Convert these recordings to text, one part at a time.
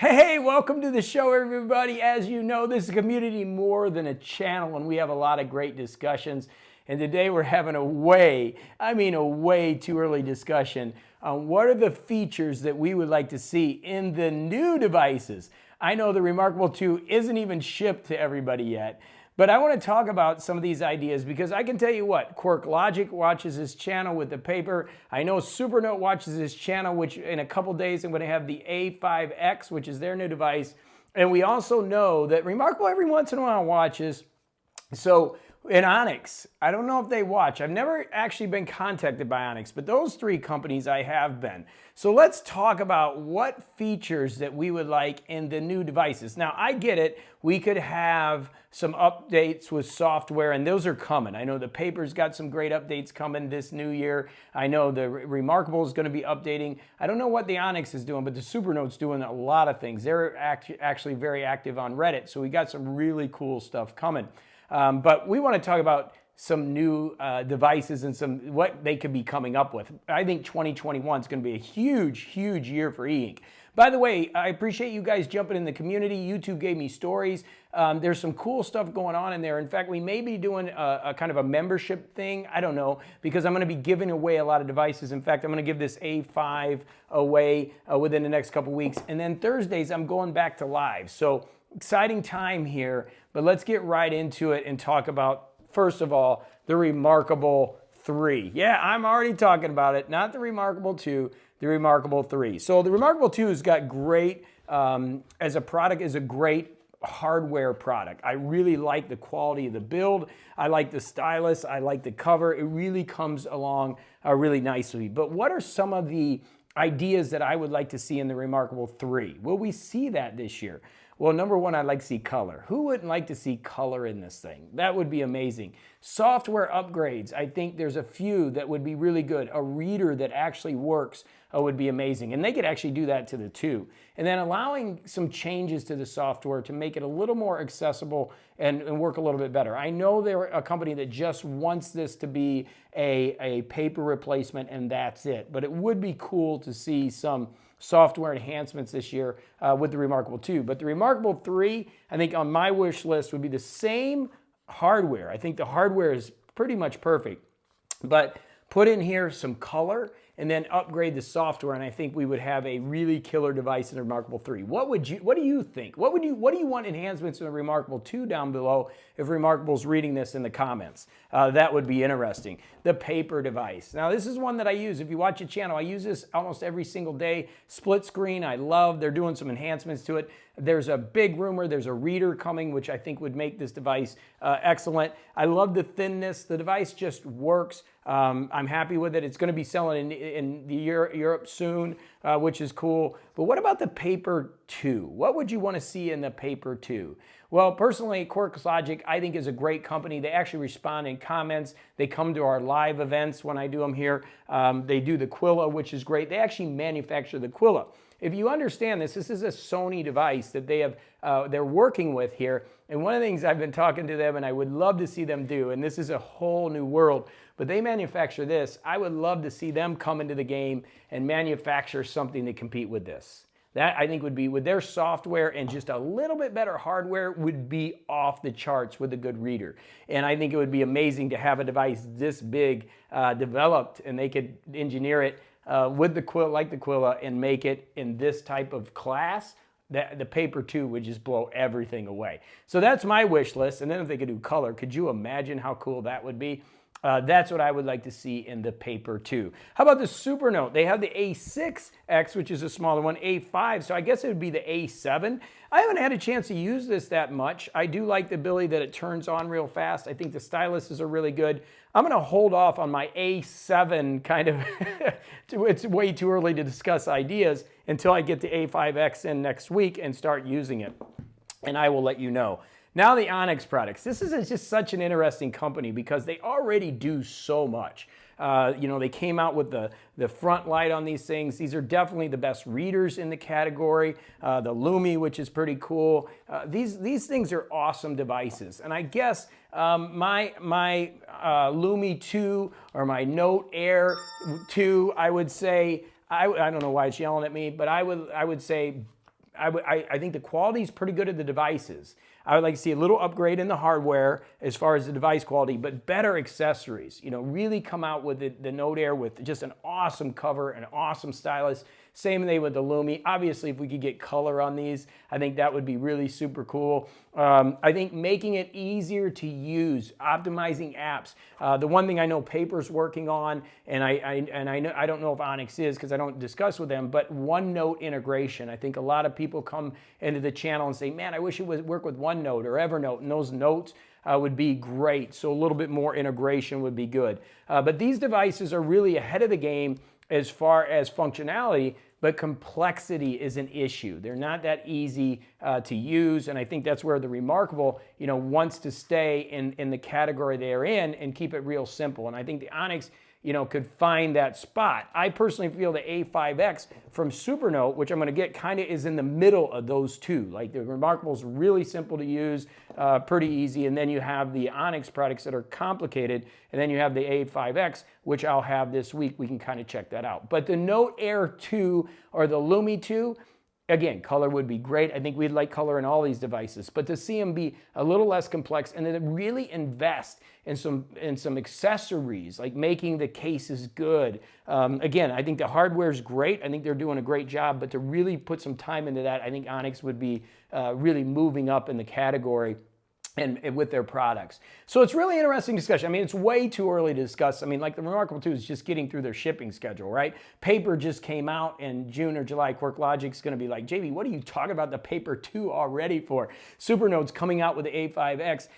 Hey, welcome to the show, everybody. As you know, this is a community more than a channel, and we have a lot of great discussions. And today we're having a way too early discussion on what are the features that we would like to see in the new devices. I know the reMarkable 2 isn't even shipped to everybody yet, but I want to talk about some of these ideas because I can tell you what, QuarkLogic watches this channel with the Papyr. I know Supernote watches this channel, which in a couple days I'm going to have the A7X, which is their new device. And we also know that reMarkable every once in a while watches. So in Onyx, I don't know if they watch. I've never actually been contacted by Onyx, but those three companies I have been. So let's talk about what features that we would like in the new devices. Now, I get it. We could have some updates with software, and those are coming. I know the Papyr's got some great updates coming this new year. I know the reMarkable is going to be updating. I don't know what the Onyx is doing, but the Supernote's doing a lot of things. They're actually very active on Reddit, so we got some really cool stuff coming. But we want to talk about some new devices and what they could be coming up with. I think 2021 is going to be a huge year for e-ink. By the way, I appreciate you guys jumping in the community. YouTube gave me stories. There's some cool stuff going on in there. In fact, we may be doing a kind of a membership thing. I don't know, because I'm going to be giving away a lot of devices. In fact, I'm going to give this A5 away within the next couple weeks. And then Thursdays, I'm going back to live. So exciting time here, but let's get right into it and talk about, first of all, the reMarkable 3. Yeah, I'm already talking about it, not the reMarkable 2, the reMarkable 3. So the reMarkable 2 has got great, as a product, is a great hardware product. I really like the quality of the build. I like the stylus. I like the cover. It really comes along really nicely. But what are some of the ideas that I would like to see in the reMarkable 3? Will we see that this year? Well, number one, I'd like to see color. Who wouldn't like to see color in this thing? That would be amazing. Software upgrades, I think there's a few that would be really good. A reader that actually works would be amazing. And they could actually do that to the 2. And then allowing some changes to the software to make it a little more accessible and work a little bit better. I know they're a company that just wants this to be a paper replacement and that's it. But it would be cool to see some software enhancements this year with the reMarkable 2. But the reMarkable 3, I think on my wish list would be the same hardware. I think the hardware is pretty much perfect. But put in here some color and then upgrade the software, and I think we would have a really killer device in the reMarkable 3. What do you think? What do you want enhancements in the reMarkable 2 down below if reMarkable's reading this in the comments? That would be interesting. The Papyr device. Now this is one that I use. If you watch the channel, I use this almost every single day. Split screen, I love. They're doing some enhancements to it. There's a big rumor, there's a reader coming, which I think would make this device excellent. I love the thinness. The device just works. I'm happy with it. It's going to be selling in Europe soon, which is cool. But what about the Papyr 2? What would you want to see in the Papyr 2? Well, personally, QuarkLogic, I think, is a great company. They actually respond in comments. They come to our live events when I do them here. They do the Quilla, which is great. They actually manufacture the Quilla. If you understand this is a Sony device that they're working with here. And one of the things I've been talking to them and I would love to see them do, and this is a whole new world, but they manufacture this. I would love to see them come into the game and manufacture something to compete with this. That, I think, would be, with their software and just a little bit better hardware, would be off the charts with a good reader. And I think it would be amazing to have a device this big developed, and they could engineer it with the Quilla, like the Quilla, and make it in this type of class. The Papyr 2 would just blow everything away. So that's my wish list. And then if they could do color, could you imagine how cool that would be? That's what I would like to see in the Papyr 2. How about the Supernote? They have the A7X, which is a smaller one, A5, so I guess it would be the A7. I haven't had a chance to use this that much. I do like the ability that it turns on real fast. I think the styluses are really good. I'm going to hold off on my A7 kind of, it's way too early to discuss ideas until I get the A5X in next week and start using it. And I will let you know. Now the Onyx products. This is just such an interesting company because they already do so much. You know, they came out with the front light on these things. These are definitely the best readers in the category. The Lumi, which is pretty cool. These things are awesome devices. And I guess my Lumi 2 or my Note Air 2, I would say, I don't know why it's yelling at me, but I would say I think the quality is pretty good of the devices. I would like to see a little upgrade in the hardware as far as the device quality, but better accessories. You know, really come out with the Note Air with just an awesome cover, an awesome stylus. Same thing with the Lumi. Obviously, if we could get color on these, I think that would be really super cool. I think making it easier to use, optimizing apps. The one thing I know Papyr's working on, and I don't know if Onyx is because I don't discuss with them, but OneNote integration. I think a lot of people come into the channel and say, man, I wish it would work with OneNote or Evernote, and those notes would be great. So a little bit more integration would be good. But these devices are really ahead of the game as far as functionality, but complexity is an issue. They're not that easy to use, and I think that's where the reMarkable, you know, wants to stay in the category they're in and keep it real simple. And I think the Onyx, you know, could find that spot. I personally feel the A7X from Supernote, which I'm going to get, kind of is in the middle of those two. Like the reMarkable is really simple to use, pretty easy, and then you have the Onyx products that are complicated, and then you have the A7X, which I'll have this week. We can kind of check that out. But the Note Air 2 or the Lumi 2, again, color would be great. I think we'd like color in all these devices, but to see them be a little less complex and then really invest in some accessories, like making the cases good. Again, I think the hardware is great. I think they're doing a great job, but to really put some time into that, I think Onyx would be really moving up in the category and with their products. So it's really interesting discussion. I mean, it's way too early to discuss. I mean, like the reMarkable 2 is just getting through their shipping schedule, right? Papyr just came out in June or July. QuarkLogic's gonna be like, JB, what are you talking about the Papyr 2 already for? Supernote's coming out with the A7X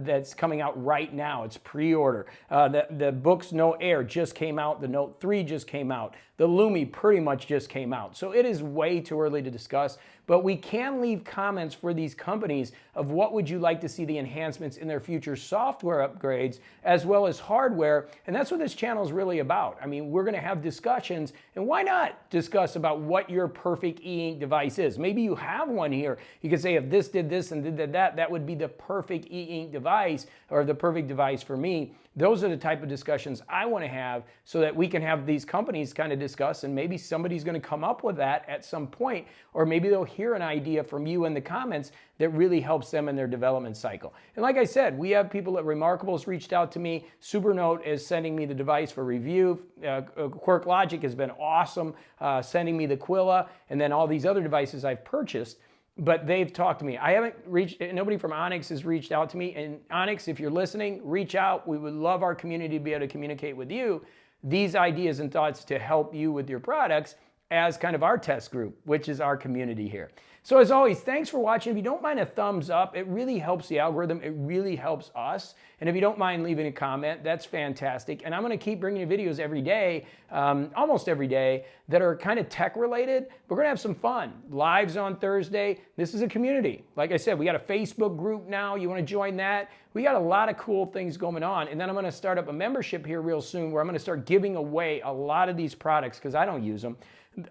that's coming out right now. It's pre-order. The Books Note Air just came out. The Note 3 just came out. The Lumi pretty much just came out. So it is way too early to discuss, but we can leave comments for these companies of what would you like to see the enhancements in their future software upgrades as well as hardware, and that's what this channel is really about. I mean, we're gonna have discussions, and why not discuss about what your perfect e-ink device is? Maybe you have one here. You could say if this did this and did that, that would be the perfect e-ink device or the perfect device for me. Those are the type of discussions I want to have so that we can have these companies kind of discuss, and maybe somebody's going to come up with that at some point, or maybe they'll hear an idea from you in the comments that really helps them in their development cycle. And like I said, we have people at reMarkable's reached out to me. Supernote is sending me the device for review. QuarkLogic has been awesome sending me the Quilla, and then all these other devices I've purchased. But they've talked to me. I haven't reached, nobody from Onyx has reached out to me. And Onyx, if you're listening, reach out. We would love our community to be able to communicate with you these ideas and thoughts to help you with your products as kind of our test group, which is our community here. So as always, thanks for watching. If you don't mind a thumbs up, it really helps the algorithm. It really helps us. And if you don't mind leaving a comment, that's fantastic. And I'm going to keep bringing you videos every day, almost every day, that are kind of tech related. We're going to have some fun. Lives on Thursday. This is a community. Like I said, we got a Facebook group now. You want to join that? We got a lot of cool things going on. And then I'm going to start up a membership here real soon where I'm going to start giving away a lot of these products because I don't use them.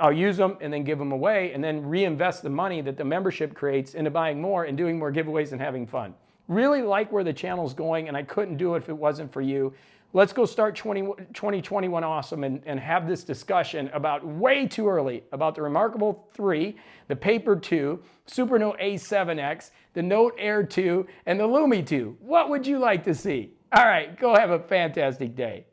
I'll use them and then give them away and then reinvest the money that the membership creates into buying more and doing more giveaways and having fun. Really like where the channel's going, and I couldn't do it if it wasn't for you. Let's go start 2021 awesome and have this discussion about way too early about the reMarkable 3, the Papyr 2, Supernote A7X, the Note Air 2, and the Lumi 2. What would you like to see? All right, go have a fantastic day.